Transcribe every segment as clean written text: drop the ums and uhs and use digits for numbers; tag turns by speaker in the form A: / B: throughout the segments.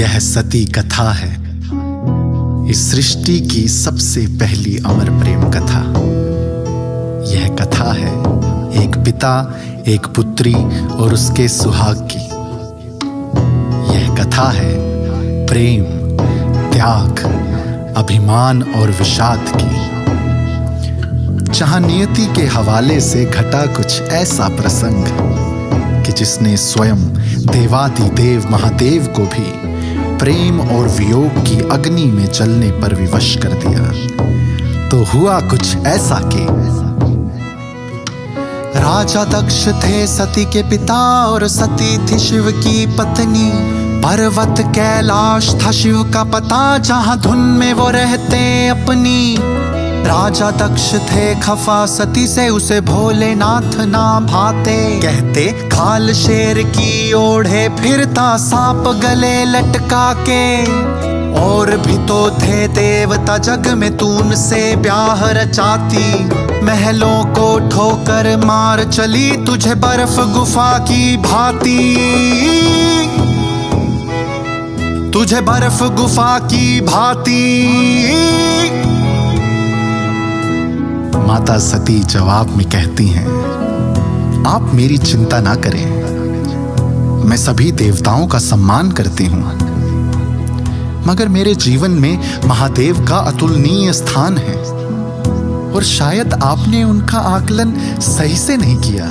A: यह सती कथा है, इस सृष्टि की सबसे पहली अमर प्रेम कथा। यह कथा है एक पिता, एक पुत्री और उसके सुहाग की। यह कथा है प्रेम, त्याग, अभिमान और विषाद की, जहां नियति के हवाले से घटा कुछ ऐसा प्रसंग कि जिसने स्वयं देवादिदेव महादेव को भी प्रेम और वियोग की अग्नि में जलने पर विवश कर दिया। तो हुआ कुछ ऐसा कि राजा दक्ष थे सती के पिता और सती थी शिव की पत्नी। पर्वत कैलाश था शिव का पता, जहां धुन में वो रहते अपनी। राजा दक्ष थे खफा सती से, उसे भोलेनाथ ना भाते। कहते खाल शेर की ओढ़े फिरता, सांप गले लटका के। और भी तो थे देवता जग में, तून से ब्याह रचाती। महलों को ठोकर मार चली, तुझे बर्फ गुफा की भांति। तुझे बर्फ गुफा की भांति। माता सती जवाब में कहती हैं, आप मेरी चिंता ना करें, मैं सभी देवताओं का सम्मान करती हूं, मगर मेरे जीवन में महादेव का अतुलनीय स्थान है और शायद आपने उनका आकलन सही से नहीं किया,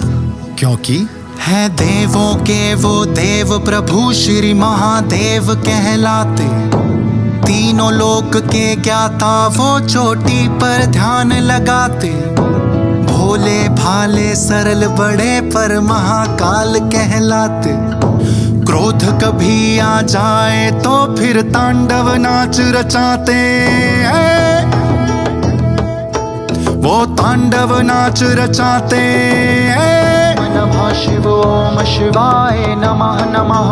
A: क्योंकि है देवों के वो देव प्रभु श्री महादेव कहलाते। तीनों लोक के ज्ञाता वो चोटी पर ध्यान लगाते। भोले भाले सरल बड़े पर महाकाल कहलाते। क्रोध कभी आ जाए तो फिर तांडव नाच रचाते। वो तांडव नाच रचाते। नमः शिव ओम शिवाय नमः नमः।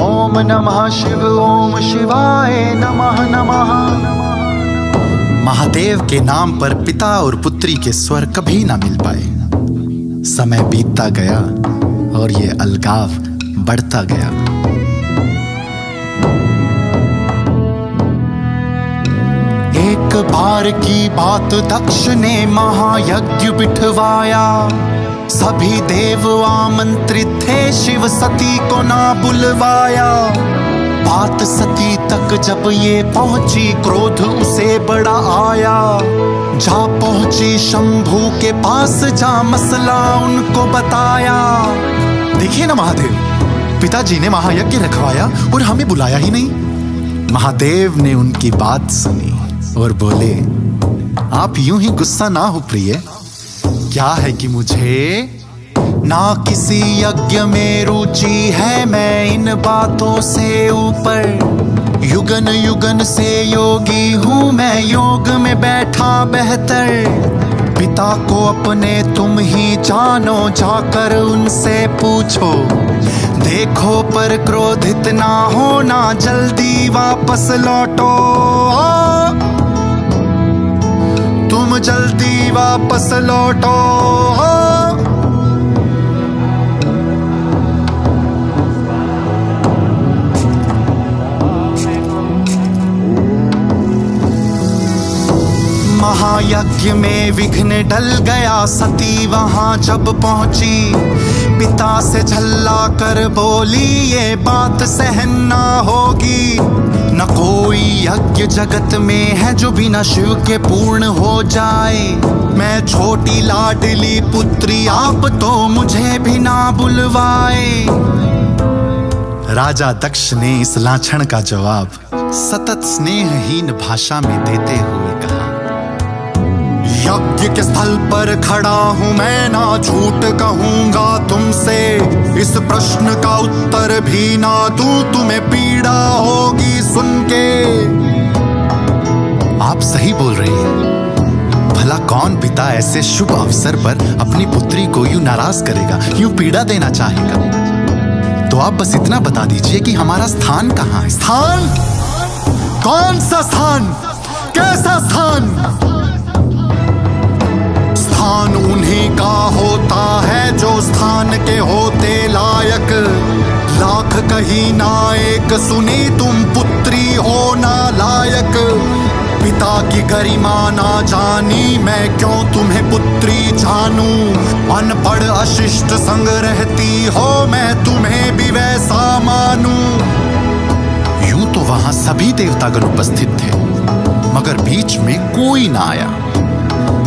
A: ओम नमः शिव ओम शिवाय नमः नमः। महादेव के नाम पर पिता और पुत्री के स्वर कभी ना मिल पाए। समय बीतता गया और ये अलगाव बढ़ता गया। एक बार की बात, दक्ष ने महायज्ञ बिठवाया। सभी देव आमंत्रित थे, शिव सती को ना बुलवाया। बात सती तक जब ये पहुंची, क्रोध उसे बड़ा आया। जा पहुंची शंभू के पास, जा मसला उनको बताया। देखिए ना महादेव, पिताजी ने महायज्ञ रखवाया और हमें बुलाया ही नहीं। महादेव ने उनकी बात सुनी और बोले, आप यूं ही गुस्सा ना हो प्रिय। क्या है कि मुझे ना किसी यज्ञ में रुचि है, मैं इन बातों से ऊपर। युगन युगन से योगी हूँ मैं, योग में बैठा बेहतर। पिता को अपने तुम ही जानो, जाकर उनसे पूछो। देखो पर क्रोधित ना होना, जल्दी वापस लौटो। तुम जल्दी वापस लौटो। महायज्ञ में विघ्न डल गया, सती वहां जब पहुंची। पिता से झल्ला कर बोली, ये बात सहन ना होगी। न कोई यज्ञ जगत में है जो बिना शिव के पूर्ण हो जाए। मैं छोटी लाडली पुत्री, आप तो मुझे भी ना बुलवाए। राजा दक्ष ने इस लाछन का जवाब सतत स्नेहहीन भाषा में देते हुए कहा, यज्ञ के स्थल पर खड़ा हूं मैं, ना झूठ कहूंगा तुमसे। इस प्रश्न का उत्तर भी ना दूं, तुम्हें पीड़ा होगी सुन के। आप सही बोल रही हैं। भला कौन पिता ऐसे शुभ अवसर पर अपनी पुत्री को यूं नाराज करेगा, यूं पीड़ा देना चाहेगा। तो आप बस इतना बता दीजिए कि हमारा स्थान कहाँ है। स्थान? कौन सा स्थान? कैसा स्थान? स्थान उन्हीं का होता है जो स्थान के होते लायक। लाख कही नायक, सुनी तुम पुत्री हो नालायक। पिता की गरिमा ना जानी, मैं क्यों तुम्हें पुत्री जानूं। अनपढ़ अशिष्ट संग रहती हो, मैं तुम्हें भी वैसा मानूं। यूं तो वहां सभी देवतागण उपस्थित थे, मगर बीच में कोई ना आया।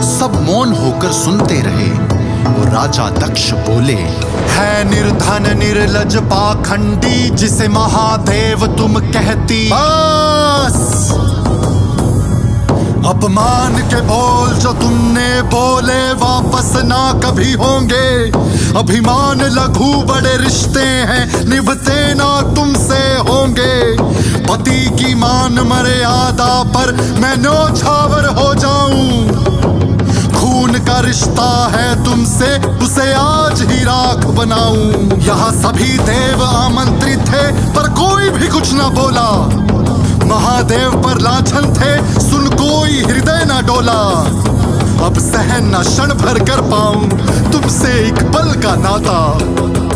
A: सब मौन होकर सुनते रहे और राजा दक्ष बोले, है निर्धन निर्लज पाखंडी, जिसे महादेव तुम कहती। बस अपमान के बोल जो तुमने बोले वापस ना कभी होंगे। अभिमान लघु बड़े रिश्ते हैं, निभते ना तुमसे होंगे। पति की मान मर्यादा पर मैं न्योछावर हो जाऊं। खून का रिश्ता है तुमसे, उसे आज ही राख बनाऊं। यहाँ सभी देव आमंत्रित थे, पर कोई भी कुछ ना बोला। महादेव पर लाछन थे, सुन कोई हृदय ना डोला। अब सहन न क्षण भर कर पाऊं तुमसे एक पल का नाता।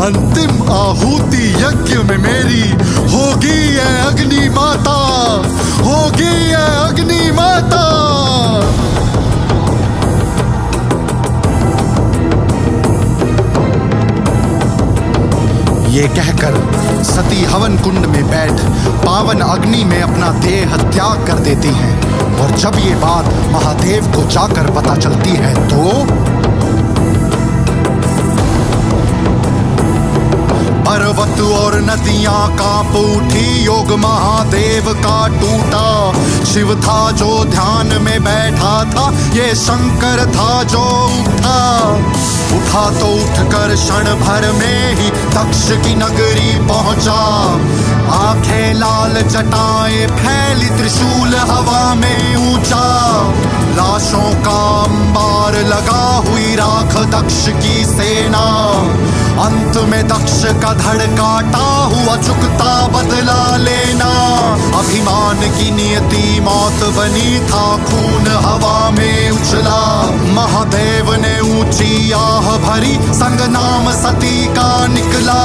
A: अंतिम आहुति यज्ञ में मेरी होगी ये अग्नि माता, होगी ये अग्नि माता। ये कहकर सती हवन कुंड में बैठ पावन अग्नि में अपना देह त्याग कर देती हैं। और जब ये बात महादेव को जाकर पता चलती है तो पर्वत और नदियां कांप उठी, योग महादेव का टूटा। शिव था जो ध्यान में बैठा था, ये शंकर था जो उठा तो उठकर क्षण भर में ही दक्ष की नगरी पहुंचा। आंखें लाल जटाएं फैली, त्रिशूल हवा में ऊंचा। लाशों का अंबार लगा, हुई राख दक्ष की सेना। अंत में दक्ष का धड़ काटा हुआ, चुकता बदला लेना। अभिमान की नियति मौत बनी, था खून हवा में उछला। महादेव ने ऊंची आह भरी, संग नाम सती का निकला।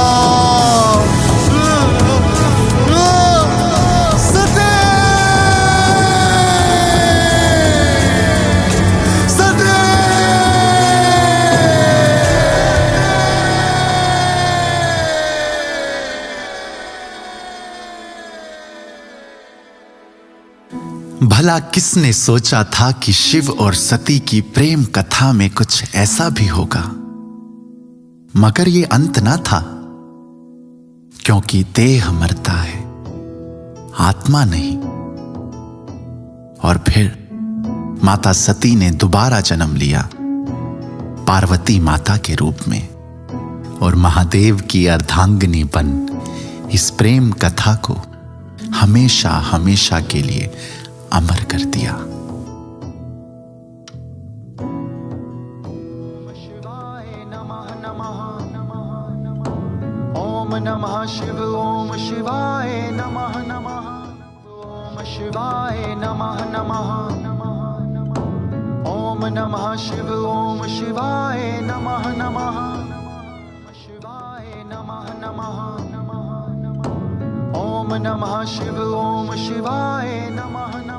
A: भला किसने सोचा था कि शिव और सती की प्रेम कथा में कुछ ऐसा भी होगा। मगर ये अंत ना था, क्योंकि देह मरता है, आत्मा नहीं। और फिर माता सती ने दोबारा जन्म लिया, पार्वती माता के रूप में, और महादेव की अर्धांगिनी बन इस प्रेम कथा को हमेशा हमेशा के लिए अमर कर दिया। ओम नमः शिव ओम शिवाय नमः नमः। ओम शिवाय नमः नमः। ओम नमः शिव ओम शिवाय नमः नमः। शिवाय नमः नमः। ओम नमः शिव ओम शिवाय नमः नमः।